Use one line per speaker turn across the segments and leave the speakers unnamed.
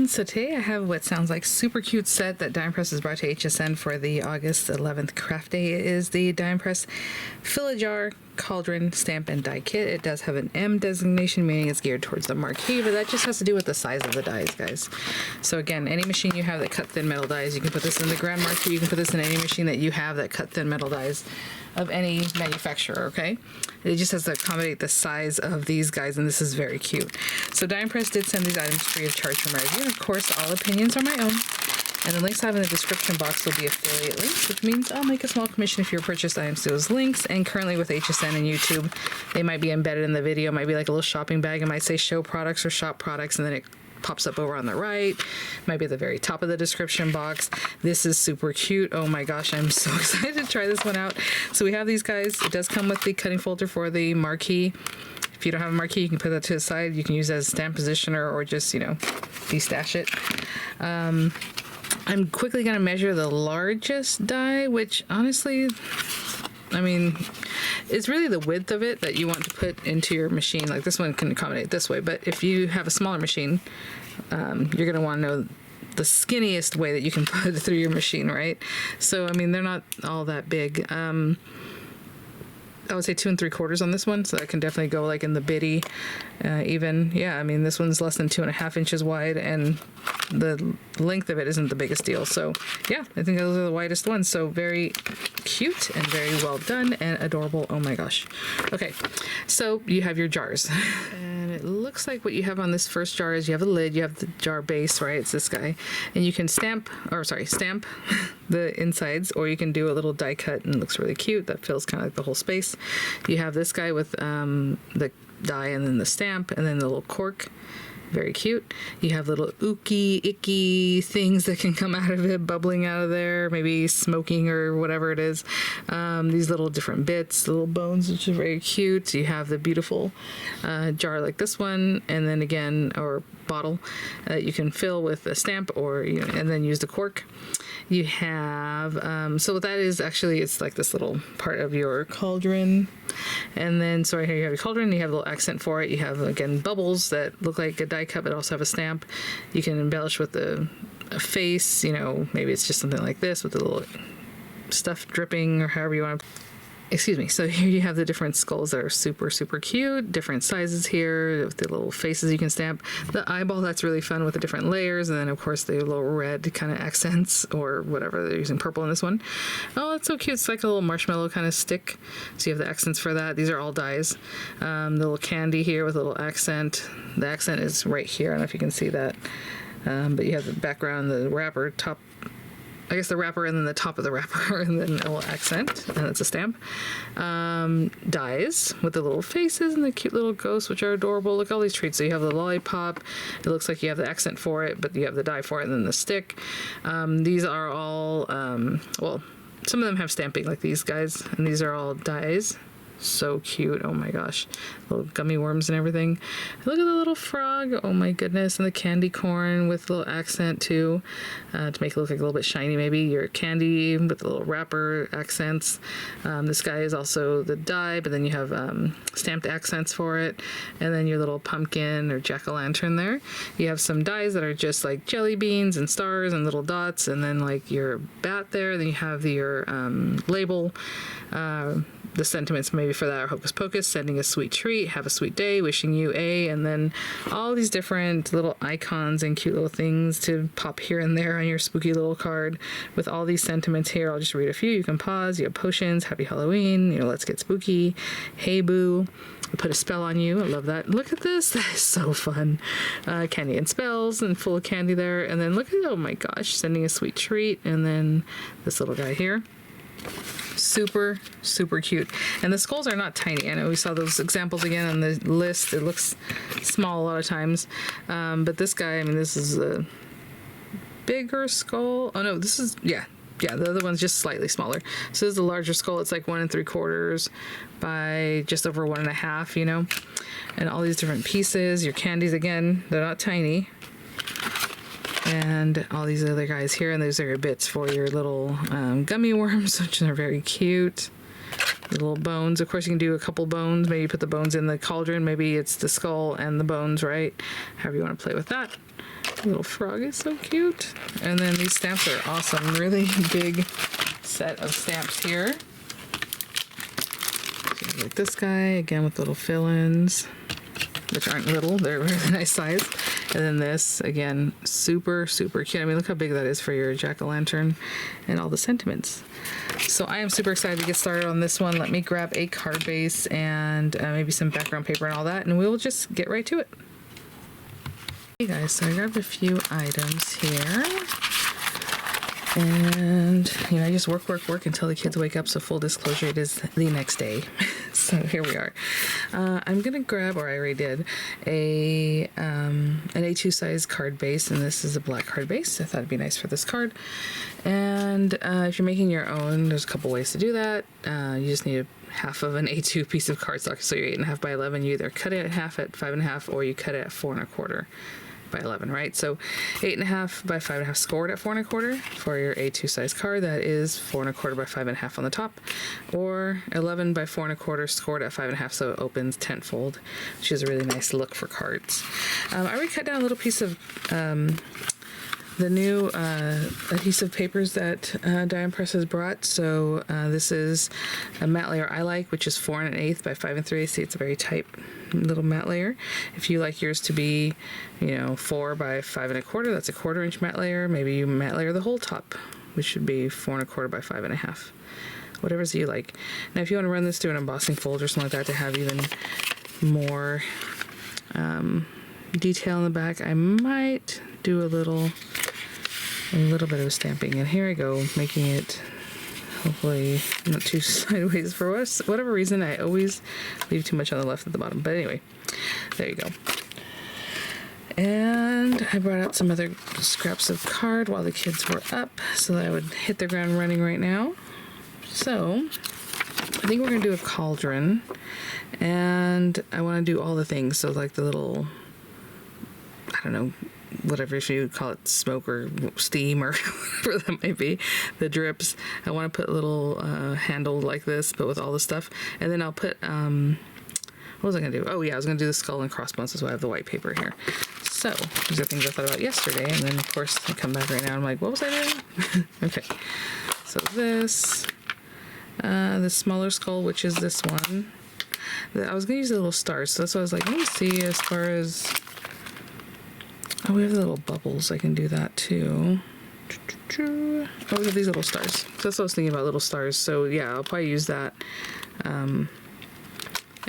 So today I have what sounds like super cute set that Die Press has brought to HSN for the August 11th craft day. It is the Die Press Fill-A-Jar Cauldron Stamp and Die Kit. It does have an M designation, meaning it's geared towards the marquee, but that just has to do with the size of the dies, guys. So again, any machine you have that cut thin metal dies, you can put this in the Grand Marquee, you can put this in any machine that you have that cut thin metal dies of any manufacturer, okay? It just has to accommodate the size of these guys, and this is very cute. So Die Press did send these items free of charge from my review, and of course, all opinions are my own. And the links I have in the description box will be affiliate links, which means I'll make a small commission if you purchase items to those links. And currently with HSN and YouTube, they might be embedded in the video. It might be like a little shopping bag. It might say show products or shop products, and then it pops up over on the right. Might be at the very top of the description box. This is super cute. Oh my gosh, I'm so excited to try this one out. So we have these guys. It does come with the cutting folder for the marquee. If you don't have a marquee, you can put that to the side. You can use it as a stamp positioner or just, you know, de-stash it. I'm quickly going to measure the largest die, which honestly, I mean, it's really the width of it that you want to put into your machine. Like this one can accommodate this way, but if you have a smaller machine, you're going to want to know the skinniest way that you can put it through your machine, right? So, I mean, they're not all that big. I would say 2 3/4 on this one, so that can definitely go like in the bitty, even. Yeah, I mean, this one's less than 2.5 inches wide, and the length of it isn't the biggest deal. So yeah, I think those are the widest ones. So very cute and very well done and adorable. Oh my gosh. Okay, so you have your jars. And it looks like what you have on this first jar is you have a lid, you have the jar base, right? It's this guy. And you can stamp the insides, or you can do a little die cut, and it looks really cute. That fills kind of like the whole space. You have this guy with the die and then the stamp and then the little cork. Very cute. You have little ooky, icky things that can come out of it, bubbling out of there, maybe smoking or whatever it is. These little different bits, little bones, which are very cute. You have the beautiful jar like this one, and then again, or bottle that you can fill with a stamp, or and then use the cork. You have, so what that is actually, it's like this little part of your cauldron. And then, so right here you have your cauldron, you have a little accent for it. You have, again, bubbles that look like a die cut, but also have a stamp. You can embellish with a face, maybe it's just something like this with a little stuff dripping or however you want to. Excuse me. So here you have the different skulls that are super, super cute. Different sizes here with the little faces you can stamp. The eyeball, that's really fun with the different layers. And then, of course, the little red kind of accents or whatever. They're using purple in this one. Oh, that's so cute. It's like a little marshmallow kind of stick. So you have the accents for that. These are all dies. The little candy here with a little accent. The accent is right here. I don't know if you can see that. But you have the background, the wrapper, top. I guess the wrapper and then the top of the wrapper and then a little accent, and it's a stamp. Dies with the little faces and the cute little ghosts, which are adorable. Look at all these treats. So you have the lollipop. It looks like you have the accent for it, but you have the die for it and then the stick. These are all, well, some of them have stamping like these guys, and these are all dies. So cute. Oh my gosh. Little gummy worms and everything. Look at the little frog. Oh my goodness. And the candy corn with a little accent too, to make it look like a little bit shiny maybe. Your candy with the little wrapper accents. This guy is also the die, but then you have stamped accents for it. And then your little pumpkin or jack-o'-lantern there. You have some dies that are just like jelly beans and stars and little dots, and then like your bat there. Then you have your label. The sentiments maybe for that are hocus pocus, sending a sweet treat, have a sweet day, wishing you a, and then all these different little icons and cute little things to pop here and there on your spooky little card with all these sentiments here. I'll just read a few. You can pause. You have potions, happy Halloween, let's get spooky, hey boo, put a spell on you. I love that. Look at this. That is so fun. Candy and spells and full of candy there. And then look at, oh my gosh, sending a sweet treat. And then this little guy here. Super, super cute. And the skulls are not tiny. I know we saw those examples again on the list. It looks small a lot of times. But this guy, I mean, this is a bigger skull. Oh no, this is, yeah, the other one's just slightly smaller. So this is the larger skull. It's like 1 3/4 by just over 1.5, And all these different pieces. Your candies, again, they're not tiny. And all these other guys here, and those are your bits for your little gummy worms, which are very cute. The little bones. Of course, you can do a couple bones. Maybe put the bones in the cauldron. Maybe it's the skull and the bones, right? However you want to play with that. The little frog is so cute. And then these stamps are awesome. Really big set of stamps here. So like this guy, again with little fill-ins, which aren't little. They're really nice size. And then this, again, super, super cute. I mean, look how big that is for your jack-o'-lantern and all the sentiments. So I am super excited to get started on this one. Let me grab a card base and maybe some background paper and all that, and we'll just get right to it. Hey guys, so I grabbed a few items here. And, you know, I just work until the kids wake up. So full disclosure, it is the next day. So here we are. I'm going to grab, or I already did, an A2 size card base. And this is a black card base. I thought it'd be nice for this card. And if you're making your own, there's a couple ways to do that. You just need half of an A2 piece of cardstock. So you're 8.5 by 11. You either cut it in half at 5.5 or you cut it at 4.25 by 11, right? So 8.5 by 5.5 scored at 4.25 for your A2 size card. That is 4.25 by 5.5 on the top, or 11 by 4.25 scored at 5.5, so it opens tenfold, which is a really nice look for cards. I already cut down a little piece of the new adhesive papers that Die Press has brought. So this is a matte layer I like, which is 4 1/8 by 5 3/8. See, it's a very tight little matte layer. If you like yours to be, you know, 4 by 5 1/4, that's a 1/4 inch matte layer. Maybe you matte layer the whole top, which should be 4 1/4 by 5.5. Whatever's you like. Now, if you want to run this through an embossing folder or something like that to have even more detail in the back, I might do a little bit of stamping. And here I go, making it hopefully not too sideways. For us, whatever reason, I always leave too much on the left at the bottom. But anyway, there you go. And I brought out some other scraps of card while the kids were up, so that I would hit the ground running right now. So I think we're gonna do a cauldron, and I want to do all the things. So like the little, I don't know, whatever, if you call it smoke or steam or whatever that might be, the drips. I want to put a little handle like this, but with all the stuff. And then I'll put, what was I going to do? Oh yeah, I was going to do the skull and crossbones, so I have the white paper here. So these are things I thought about yesterday, and then of course I come back right now and I'm like, what was I doing? Okay, so this smaller skull, which is this one. I was going to use the little stars, so that's why I was like, let me see as far as, oh, we have the little bubbles. I can do that too. Oh, we have these little stars. So that's what I was thinking about, little stars. So yeah, I'll probably use that in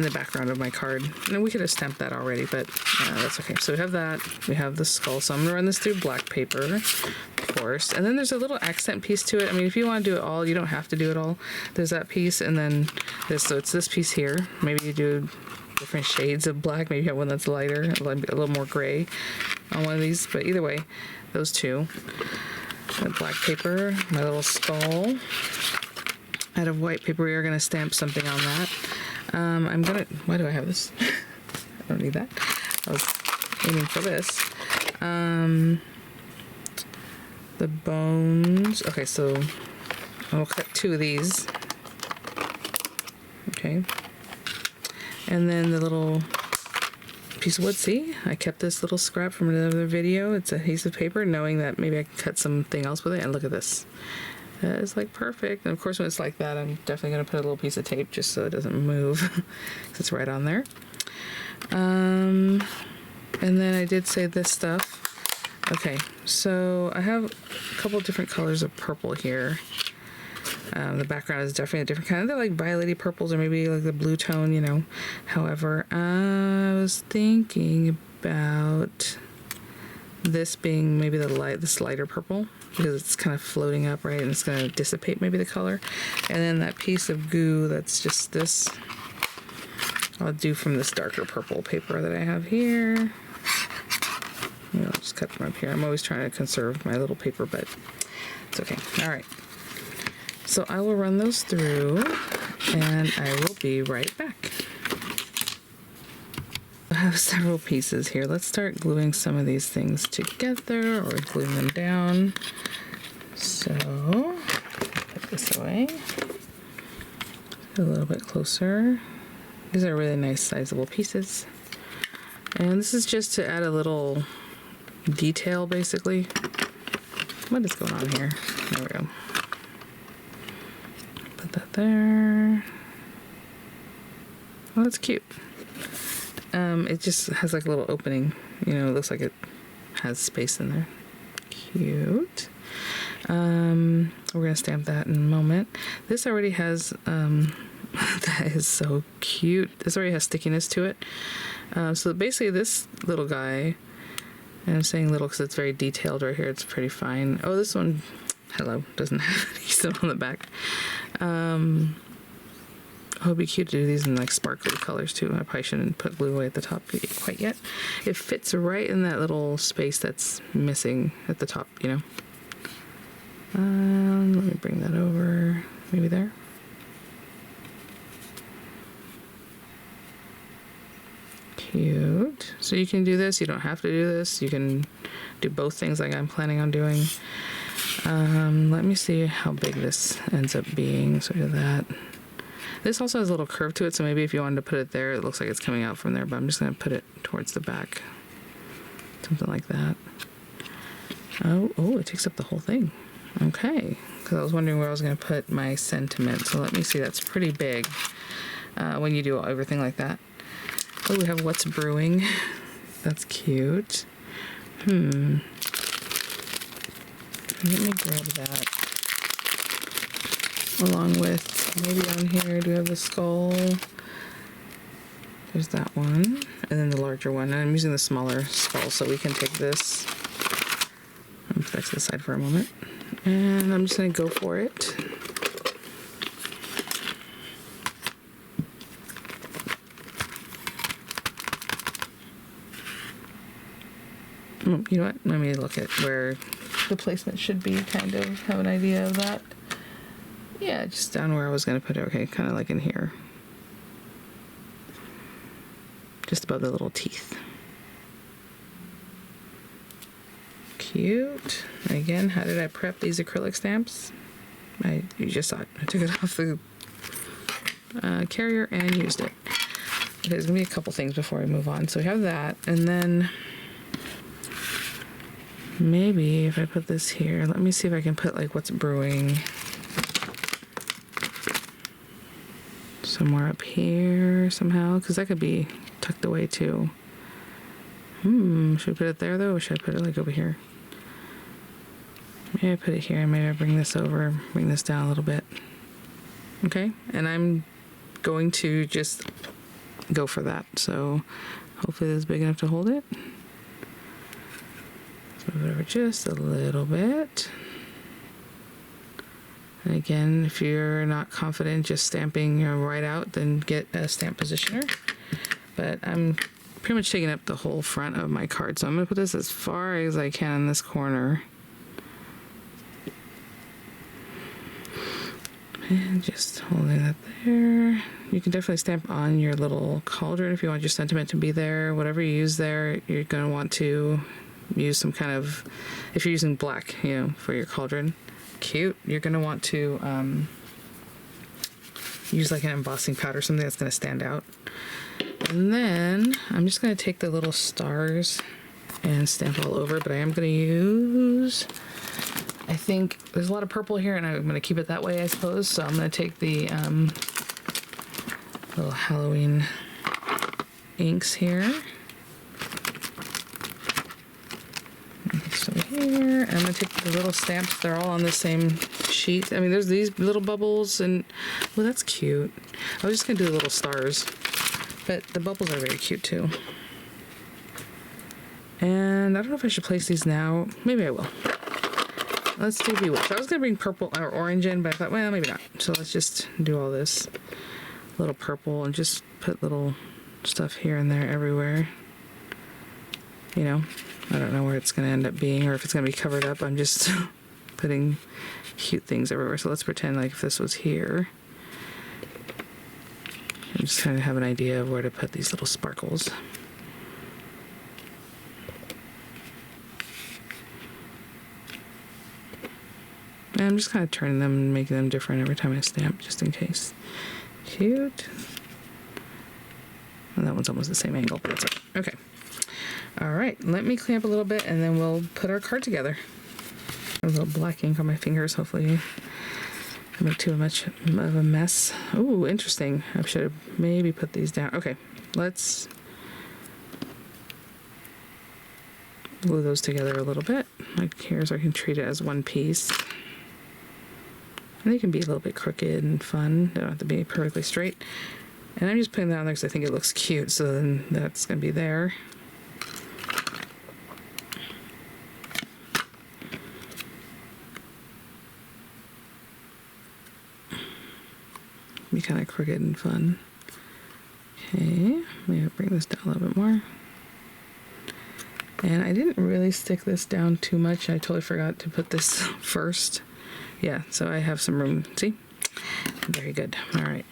the background of my card. And we could have stamped that already, but that's okay. So we have that. We have the skull. So I'm going to run this through black paper, of course. And then there's a little accent piece to it. I mean, if you want to do it all, you don't have to do it all. There's that piece, and then this. So it's this piece here. Maybe you do different shades of black. Maybe you have one that's lighter, a little more gray on one of these, but either way, those two. The black paper, my little skull. Out of white paper, we are going to stamp something on that. Why do I have this? I don't need that. I was aiming for this. The bones. Okay, so I'll cut 2 of these. Okay. And then the little piece of wood. See, I kept this little scrap from another video. It's adhesive paper, knowing that maybe I can cut something else with it. And look at this. That is like perfect. And of course, when it's like that, I'm definitely going to put a little piece of tape just so it doesn't move, because it's right on there. And then I did say this stuff. Okay, so I have a couple different colors of purple here. The background is definitely a different kind. They're like violety purples, or maybe like the blue tone, you know. However, I was thinking about this being maybe this lighter purple, because it's kind of floating up, right? And it's going to dissipate maybe the color. And then that piece of goo that's just this, I'll do from this darker purple paper that I have here. I'll just cut from up here. I'm always trying to conserve my little paper, but it's okay. All right. So I will run those through, and I will be right back. I have several pieces here. Let's start gluing some of these things together, or gluing them down. So, put this away. A little bit closer. These are really nice sizable pieces. And this is just to add a little detail, basically. What is going on here? There we go. Put that there. Oh, that's cute. It just has like a little opening. You know, it looks like it has space in there. Cute. We're gonna stamp that in a moment. This already has, that is so cute. This already has stickiness to it. So basically this little guy, and I'm saying little because it's very detailed right here. It's pretty fine. Oh, this one, hello, doesn't have adhesive on the back. Oh, it'd be cute to do these in like sparkly colors too. I probably shouldn't put glue away at the top quite yet. It fits right in that little space that's missing at the top, you know. Let me bring that over, maybe there. Cute. So you can do this, you don't have to do this. You can do both things like I'm planning on doing. Let me see how big this ends up being. So do that. This also has a little curve to it, so maybe if you wanted to put it there, it looks like it's coming out from there, but I'm just going to put it towards the back. Something like that. Oh, it takes up the whole thing. Okay, because I was wondering where I was going to put my sentiment. So let me see, that's pretty big when you do everything like that. Oh, we have What's Brewing. That's cute. Let me grab that. Along with, maybe on here, do we have the skull? There's that one. And then the larger one. And I'm using the smaller skull, so we can take this. I'll put that to the side for a moment. And I'm just going to go for it. You know what? Let me look at where the placement should be, kind of have an idea of that. Yeah, just down where I was going to put it. Okay, kind of like in here. Just above the little teeth. Cute. Again, how did I prep these acrylic stamps? You just saw it. I took it off the carrier and used it. Okay, there's going to be a couple things before I move on. So we have that, and then maybe if I put this here, let me see if I can put like What's Brewing somewhere up here somehow, because that could be tucked away too. Should I put it there though, or should I put it like over here? Maybe I put it here, maybe I bring this over, bring this down a little bit. Okay, and I'm going to just go for that, so hopefully this is big enough to hold it. Let's move it over just a little bit. And again, if you're not confident just stamping right out, then get a stamp positioner. But I'm pretty much taking up the whole front of my card, so I'm going to put this as far as I can in this corner. And just holding that there. You can definitely stamp on your little cauldron if you want your sentiment to be there. Whatever you use there, you're going to want to use some kind of, if you're using black, you know, for your cauldron. Cute. You're going to want to use like an embossing powder, something that's going to stand out. And then I'm just going to take the little stars and stamp all over, but I am going to use, I think there's a lot of purple here, and I'm going to keep it that way, I suppose. So I'm going to take the little Halloween inks here. Over here, and I'm going to take the little stamps. They're all on the same sheet. I mean, there's these little bubbles, and well, that's cute. I was just going to do the little stars, but the bubbles are very cute too. And I don't know if I should place these now. Maybe I will. Let's do Bewitch. I was going to bring purple or orange in, but I thought, well, maybe not. So let's just do all this little purple and just put little stuff here and there everywhere. You know, I don't know where it's going to end up being, or if it's going to be covered up. I'm just putting cute things everywhere. So let's pretend like if this was here. I just kind of have an idea of where to put these little sparkles. And I'm just kind of turning them and making them different every time I stamp, just in case. Cute. And that one's almost the same angle, but that's okay. Okay. All right, let me clamp a little bit and then we'll put our card together. A little black ink on my fingers, hopefully I make too much of a mess. Ooh, interesting. I should have maybe put these down. Okay, let's glue those together a little bit. Like here, so I can treat it as one piece. And they can be a little bit crooked and fun. They don't have to be perfectly straight. And I'm just putting that on there because I think it looks cute, so then that's going to be there. Be kind of crooked and fun. Okay, maybe bring this down a little bit more. And I didn't really stick this down too much. I totally forgot to put this first. Yeah, so I have some room. See? Very good. All right.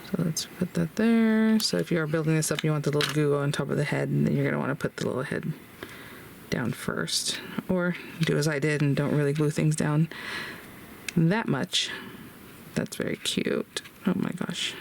So let's put that there. So if you are building this up, you want the little goo on top of the head, and then you're going to want to put the little head down first. Or do as I did and don't really glue things down that much. That's very cute. Oh my gosh.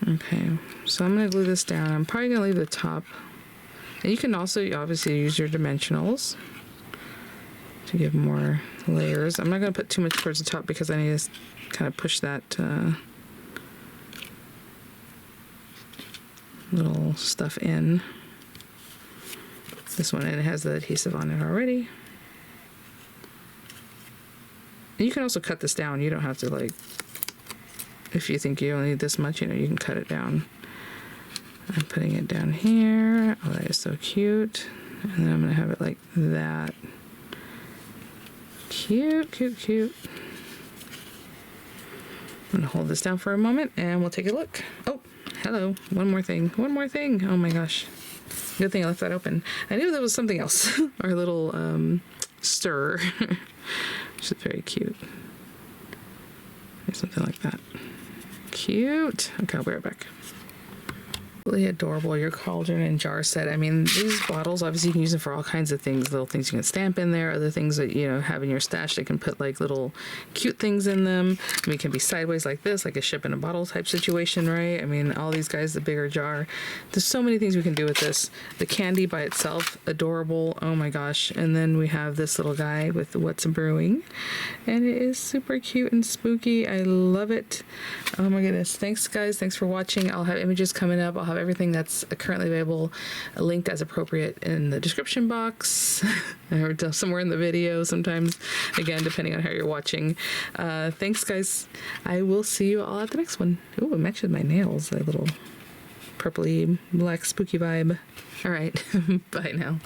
Okay, so I'm going to glue this down. I'm probably going to leave the top. And you can also obviously use your dimensionals to give more layers. I'm not going to put too much towards the top because I need to kind of push that little stuff in. This one, and it has the adhesive on it already. And you can also cut this down. You don't have to, like, if you think you only need this much, you know, you can cut it down. I'm putting it down here. Oh, that is so cute. And then I'm going to have it like that. Cute, cute, cute. I'm going to hold this down for a moment and we'll take a look. Oh, hello. One more thing. One more thing. Oh my gosh. Good thing I left that open. I knew there was something else. Our little stir. Which is very cute. Maybe something like that. Cute. Okay, I'll be right back. Really adorable, your cauldron and jar set. I mean, these bottles, obviously you can use them for all kinds of things. Little things you can stamp in there, other things that, you know, have in your stash that can put like little cute things in them. I mean, it can be sideways like this, like a ship in a bottle type situation, right? I mean, all these guys, the bigger jar. There's so many things we can do with this. The candy by itself, adorable. Oh my gosh. And then we have this little guy with what's brewing. And it is super cute and spooky. I love it. Oh my goodness. Thanks guys. Thanks for watching. I'll have images coming up. I'll have everything that's currently available linked as appropriate in the description box or somewhere in the video sometimes, again, depending on how you're watching. Thanks guys. I will see you all at the next one. Ooh, it matches my nails, a little purpley black spooky vibe. All right. Bye now.